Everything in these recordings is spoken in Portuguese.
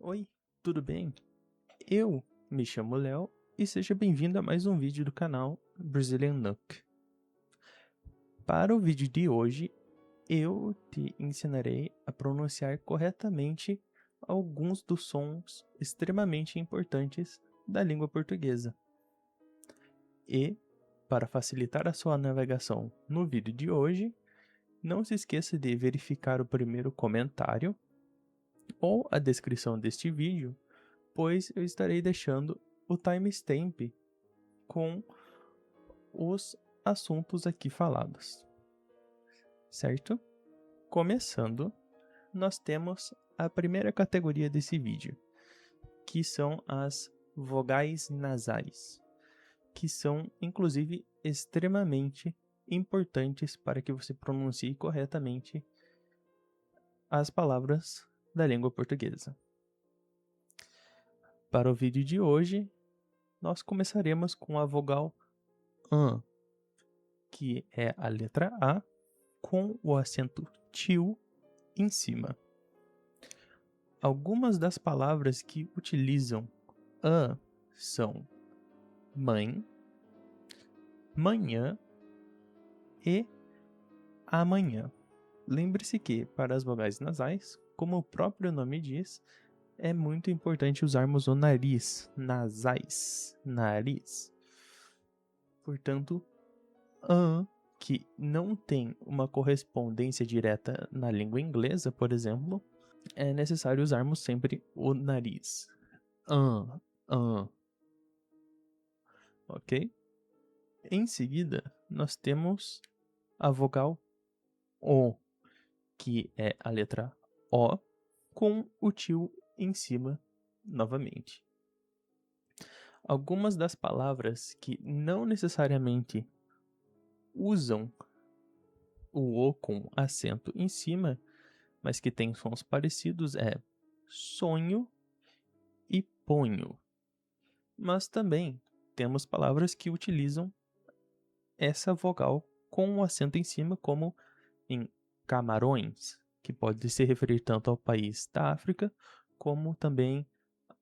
Oi, tudo bem? Eu me chamo Léo e seja bem-vindo a mais um vídeo do canal Brazilian Nook. Para o vídeo de hoje, eu te ensinarei a pronunciar corretamente alguns dos sons extremamente importantes da língua portuguesa. E, para facilitar a sua navegação no vídeo de hoje, não se esqueça de verificar o primeiro comentário ou a descrição deste vídeo, pois eu estarei deixando o timestamp com os assuntos aqui falados, certo? Começando, nós temos a primeira categoria desse vídeo, que são as vogais nasais, que são, inclusive, extremamente importantes para que você pronuncie corretamente as palavras da língua portuguesa. Para o vídeo de hoje, nós começaremos com a vogal AN, que é a letra A com o acento tio em cima. Algumas das palavras que utilizam AN são mãe, manhã e amanhã. Lembre-se que, para as vogais nasais, como o próprio nome diz, é muito importante usarmos o nariz, nasais, nariz. Portanto, AN, que não tem uma correspondência direta na língua inglesa, por exemplo, é necessário usarmos sempre o nariz. An, an. Ok? Em seguida, nós temos a vogal O, que é a letra O, com o tio em cima novamente. Algumas das palavras que não necessariamente usam o O com acento em cima, mas que têm sons parecidos, é sonho e ponho. Mas também temos palavras que utilizam essa vogal com o acento em cima, como em Camarões, que pode se referir tanto ao país da África, como também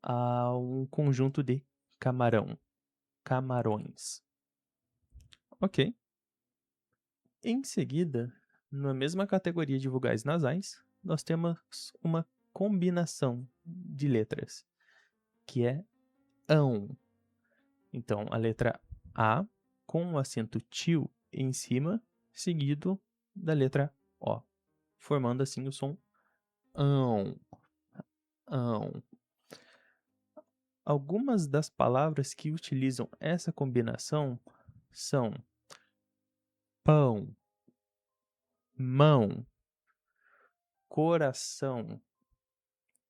a um conjunto de camarão, camarões. Ok. Em seguida, na mesma categoria de vogais nasais, nós temos uma combinação de letras, que é ão. Então, a letra A com o acento tio em cima, seguido da letra O, formando assim o som ão, ão. Algumas das palavras que utilizam essa combinação são pão, mão, coração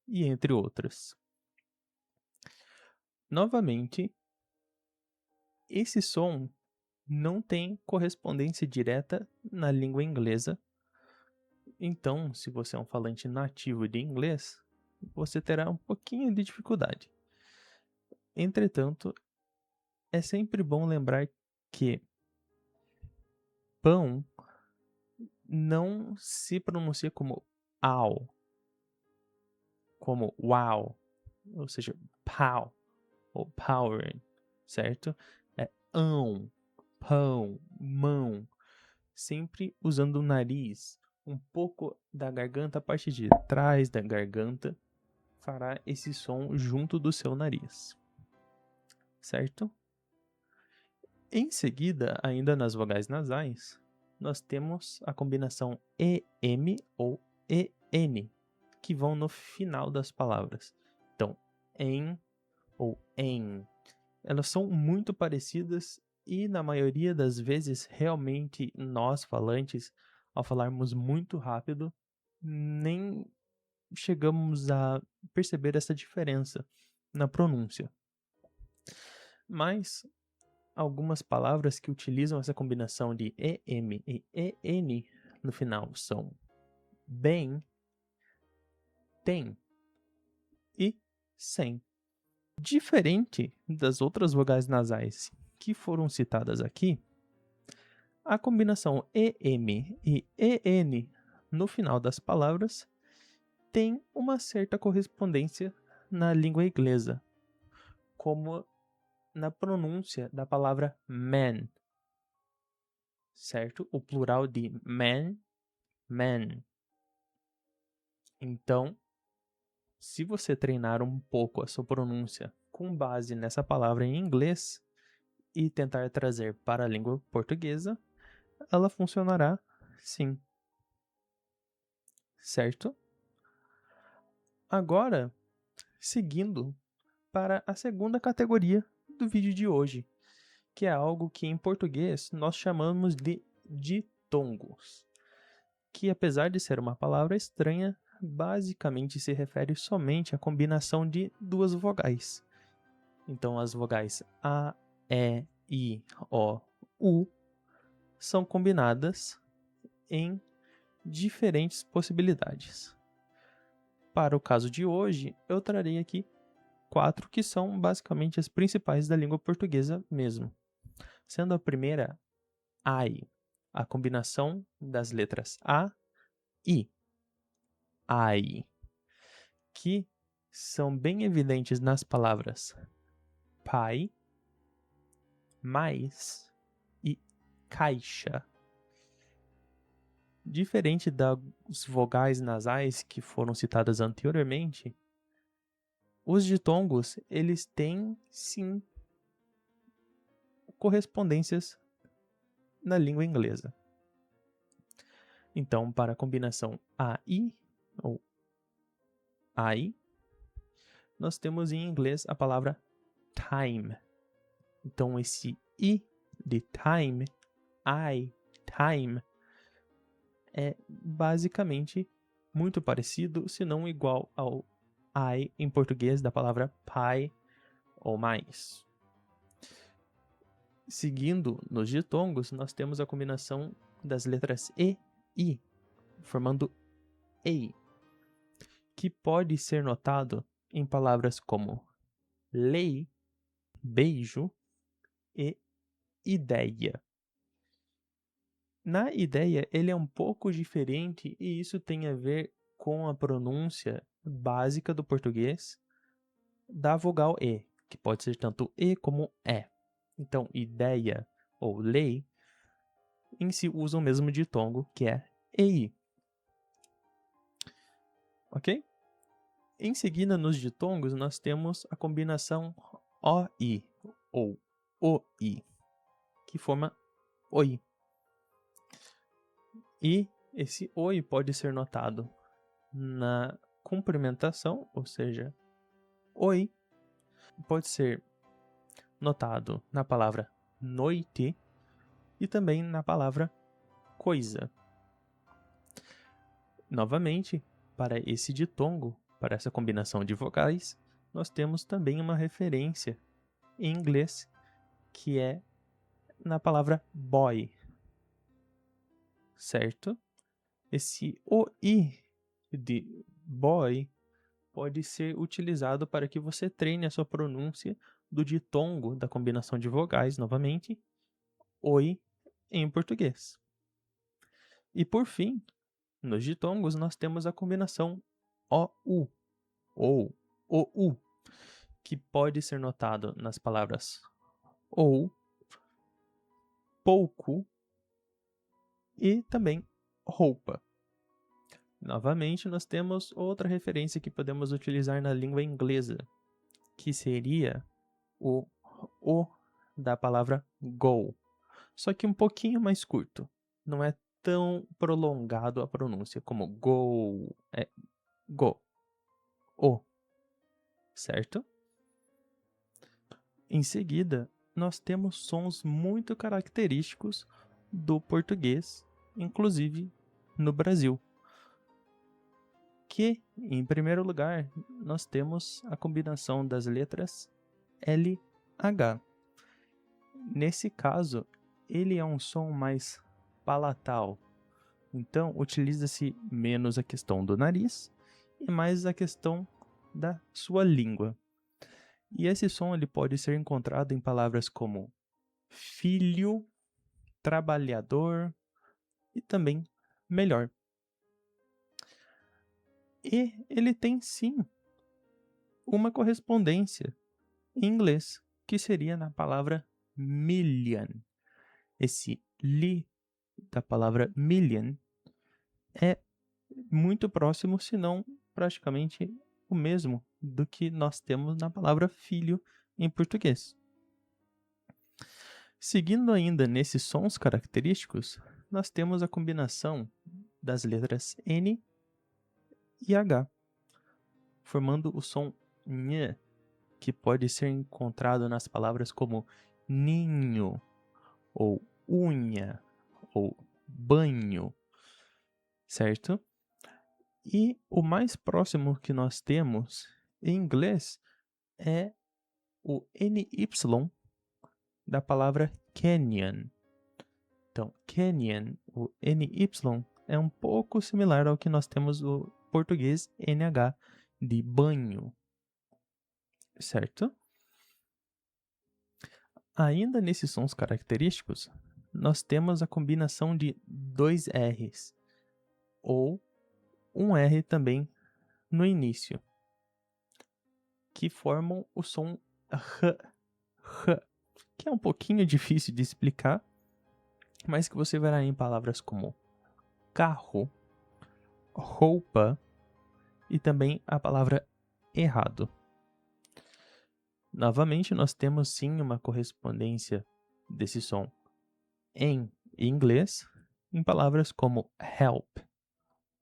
e entre outras. Novamente, esse som não tem correspondência direta na língua inglesa. Então, se você é um falante nativo de inglês, você terá um pouquinho de dificuldade. Entretanto, é sempre bom lembrar que pão não se pronuncia como ao, como wow, ou seja, pow ou power, certo? É pão, mão, sempre usando o nariz, um pouco da garganta, a parte de trás da garganta, fará esse som junto do seu nariz, certo? Em seguida, ainda nas vogais nasais, nós temos a combinação EM ou EN, que vão no final das palavras. Então, em ou em. Elas são muito parecidas e, na maioria das vezes, realmente nós, falantes, ao falarmos muito rápido, nem chegamos a perceber essa diferença na pronúncia. Mas algumas palavras que utilizam essa combinação de EM e EN no final são bem, tem e sem. Diferente das outras vogais nasais que foram citadas aqui, a combinação EM e EN no final das palavras tem uma certa correspondência na língua inglesa, como na pronúncia da palavra man, certo? O plural de man, man. Então, se você treinar um pouco a sua pronúncia com base nessa palavra em inglês e tentar trazer para a língua portuguesa, ela funcionará sim, certo? Agora, seguindo para a segunda categoria do vídeo de hoje, que é algo que em português nós chamamos de ditongos, que apesar de ser uma palavra estranha, basicamente se refere somente à combinação de duas vogais. Então as vogais A, E, I, O, U são combinadas em diferentes possibilidades. Para o caso de hoje, eu trarei aqui 4 que são basicamente as principais da língua portuguesa mesmo. Sendo a primeira, ai, a combinação das letras A e ai, que são bem evidentes nas palavras pai, mais e caixa. Diferente das vogais nasais que foram citadas anteriormente, os ditongos, eles têm sim correspondências na língua inglesa. Então, para a combinação AI ou AI, nós temos em inglês a palavra time. Então, esse I de time, time, é basicamente muito parecido, se não igual ao I em português da palavra pai ou mais. Seguindo nos ditongos, nós temos a combinação das letras E e I, formando EI, que pode ser notado em palavras como lei, beijo e ideia. Na ideia, ele é um pouco diferente e isso tem a ver com a pronúncia básica do português da vogal E, que pode ser tanto E como E. Então, ideia ou lei em si usam o mesmo ditongo, que é EI. Ok? Em seguida, nos ditongos, nós temos a combinação OI ou OI, que forma OI. E esse oi pode ser notado na cumprimentação, ou seja, oi, pode ser notado na palavra noite e também na palavra coisa. Novamente, para esse ditongo, para essa combinação de vogais, nós temos também uma referência em inglês que é na palavra boy, certo? Esse OI de boy pode ser utilizado para que você treine a sua pronúncia do ditongo da combinação de vogais, novamente, oi, em português. E por fim, nos ditongos, nós temos a combinação OU ou OU, que pode ser notado nas palavras ou, pouco e também roupa. Novamente, nós temos outra referência que podemos utilizar na língua inglesa, que seria o da palavra go, só que um pouquinho mais curto. Não é tão prolongado a pronúncia como go, é go, o, certo? Em seguida, nós temos sons muito característicos do português, inclusive no Brasil. Que, em primeiro lugar, nós temos a combinação das letras LH. Nesse caso, ele é um som mais palatal. Então, utiliza-se menos a questão do nariz e mais a questão da sua língua. E esse som ele pode ser encontrado em palavras como filho, trabalhador e também melhor. E ele tem sim uma correspondência em inglês, que seria na palavra million. Esse li da palavra million é muito próximo, se não praticamente o mesmo do que nós temos na palavra filho em português. Seguindo ainda nesses sons característicos, nós temos a combinação das letras N e H, formando o som nh, que pode ser encontrado nas palavras como ninho, ou unha, ou banho, certo? E o mais próximo que nós temos em inglês é o NY da palavra canyon. Então, canyon, o NY, é um pouco similar ao que nós temos no português NH, de banho, certo? Ainda nesses sons característicos, nós temos a combinação de dois R's, ou um R também no início, que formam o som R, que é um pouquinho difícil de explicar, mas que você verá em palavras como carro, roupa e também a palavra errado. Novamente, nós temos sim uma correspondência desse som em inglês em palavras como help,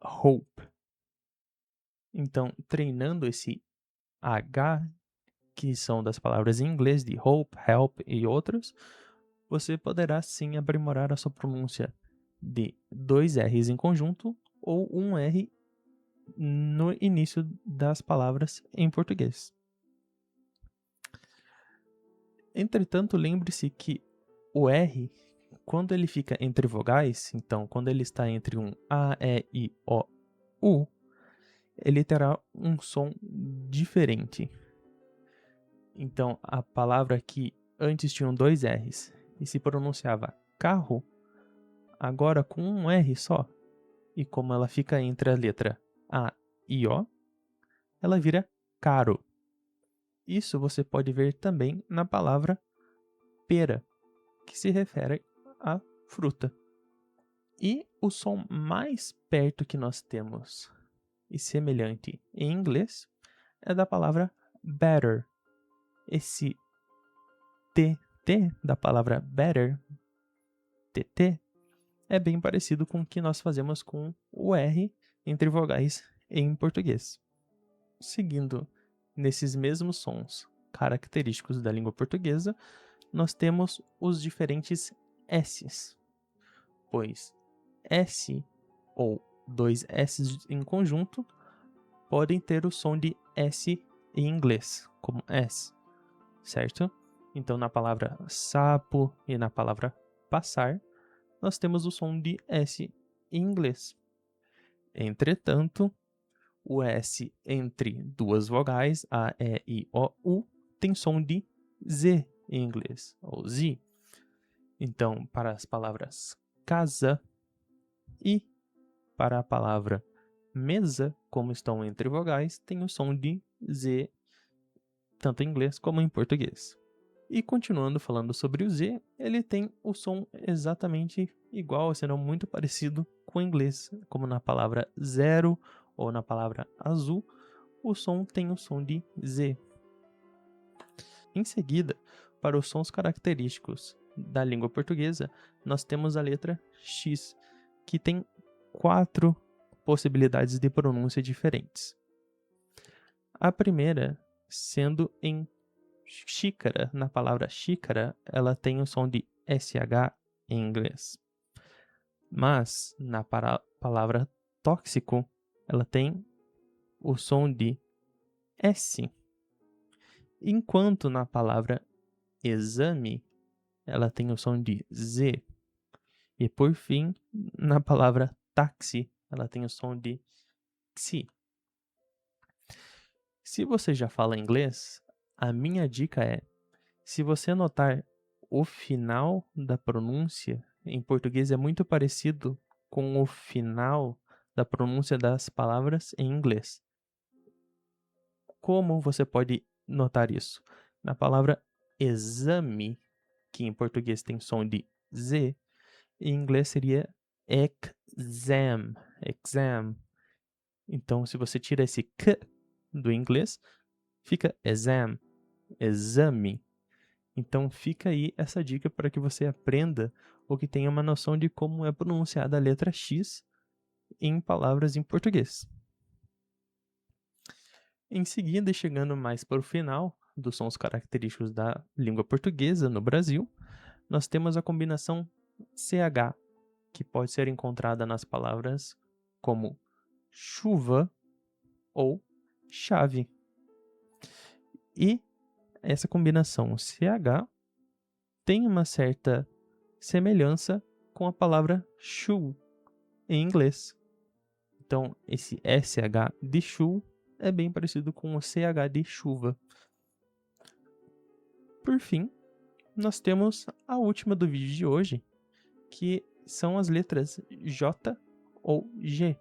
hope. Então, treinando esse H, que são das palavras em inglês de hope, help e outras, você poderá sim aprimorar a sua pronúncia de dois R's em conjunto ou um R no início das palavras em português. Entretanto, lembre-se que o R, quando ele fica entre vogais, então quando ele está entre um A, E, I, O, U, ele terá um som diferente. Então, a palavra que antes tinham dois R's e se pronunciava carro, agora com um R só, e como ela fica entre a letra A e O, ela vira caro. Isso você pode ver também na palavra pera, que se refere à fruta. E o som mais perto que nós temos e semelhante em inglês é da palavra better. Esse TT da palavra better, TT, é bem parecido com o que nós fazemos com o R entre vogais em português. Seguindo nesses mesmos sons característicos da língua portuguesa, nós temos os diferentes S's, pois S ou dois S's em conjunto podem ter o som de S em inglês, como S, certo? Então, na palavra sapo e na palavra passar, nós temos o som de S em inglês. Entretanto, o S entre duas vogais, A, E, I, O, U, tem som de Z em inglês, ou Z. Então, para as palavras casa e para a palavra mesa, como estão entre vogais, tem o som de Z, tanto em inglês como em português. E continuando falando sobre o Z, ele tem o som exatamente igual, se não muito parecido com o inglês, como na palavra zero ou na palavra azul, o som tem o som de Z. Em seguida, para os sons característicos da língua portuguesa, nós temos a letra X, que tem 4 possibilidades de pronúncia diferentes. A primeira, sendo em xícara, na palavra xícara, ela tem o som de SH em inglês. Mas, na palavra tóxico, ela tem o som de S. Enquanto na palavra exame, ela tem o som de Z. E por fim, na palavra táxi, ela tem o som de XI. Se você já fala inglês, a minha dica é, se você notar o final da pronúncia, em português é muito parecido com o final da pronúncia das palavras em inglês. como você pode notar isso? Na palavra exame, que em português tem som de Z, em inglês seria exam, exam. Então, se você tira esse k do inglês, fica exam, exame. Então, fica aí essa dica para que você aprenda ou que tenha uma noção de como é pronunciada a letra X em palavras em português. Em seguida, chegando mais para o final dos sons característicos da língua portuguesa no Brasil, nós temos a combinação CH, que pode ser encontrada nas palavras como chuva ou chave. E essa combinação CH tem uma certa semelhança com a palavra shoe em inglês. Então, esse SH de shoe é bem parecido com o CH de chuva. Por fim, nós temos a última do vídeo de hoje, que são as letras J ou G,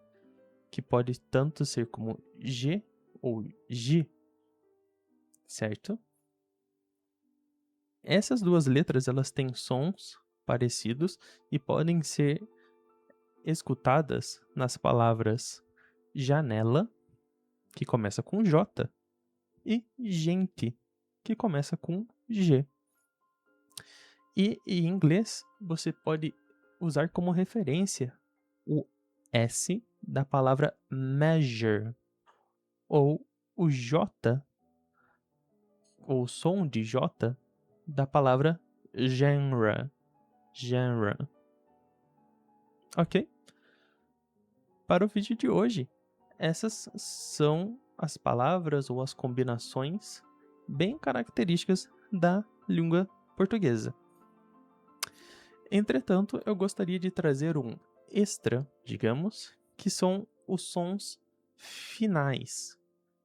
que pode tanto ser como G ou G, certo? Essas duas letras, elas têm sons parecidos e podem ser escutadas nas palavras janela, que começa com J, e gente, que começa com G. E em inglês, você pode usar como referência o S da palavra measure, ou o J, ou o som de J, da palavra genre. Genre. Ok? Para o vídeo de hoje, essas são as palavras ou as combinações bem características da língua portuguesa. Entretanto, eu gostaria de trazer um extra, digamos, que são os sons finais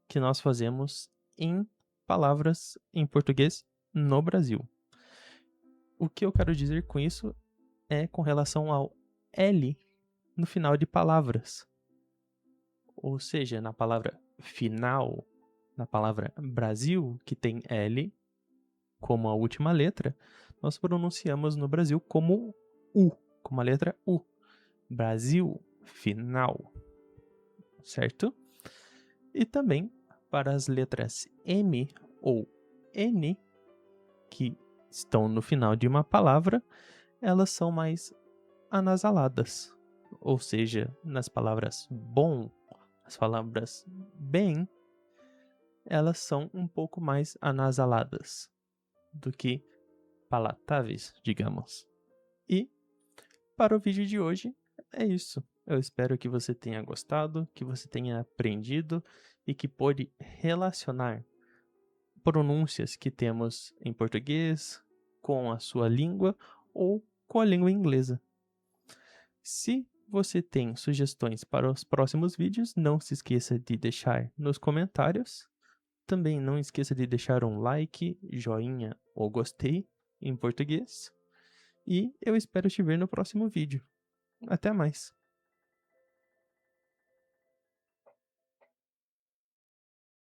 que nós fazemos em palavras em português no Brasil. O que eu quero dizer com isso é com relação ao L no final de palavras. Ou seja, na palavra final, na palavra Brasil, que tem L como a última letra, nós pronunciamos no Brasil como U, como a letra U. Brasil, final, certo? E também para as letras M ou N, que estão no final de uma palavra, elas são mais anasaladas. Ou seja, nas palavras bom, as palavras bem, elas são um pouco mais anasaladas do que palatáveis, digamos. E para o vídeo de hoje é isso. Eu espero que você tenha gostado, que você tenha aprendido e que pôde relacionar pronúncias que temos em português com a sua língua ou com a língua inglesa. Se você tem sugestões para os próximos vídeos, não se esqueça de deixar nos comentários. Também não esqueça de deixar um like, joinha ou gostei em português. E eu espero te ver no próximo vídeo. Até mais!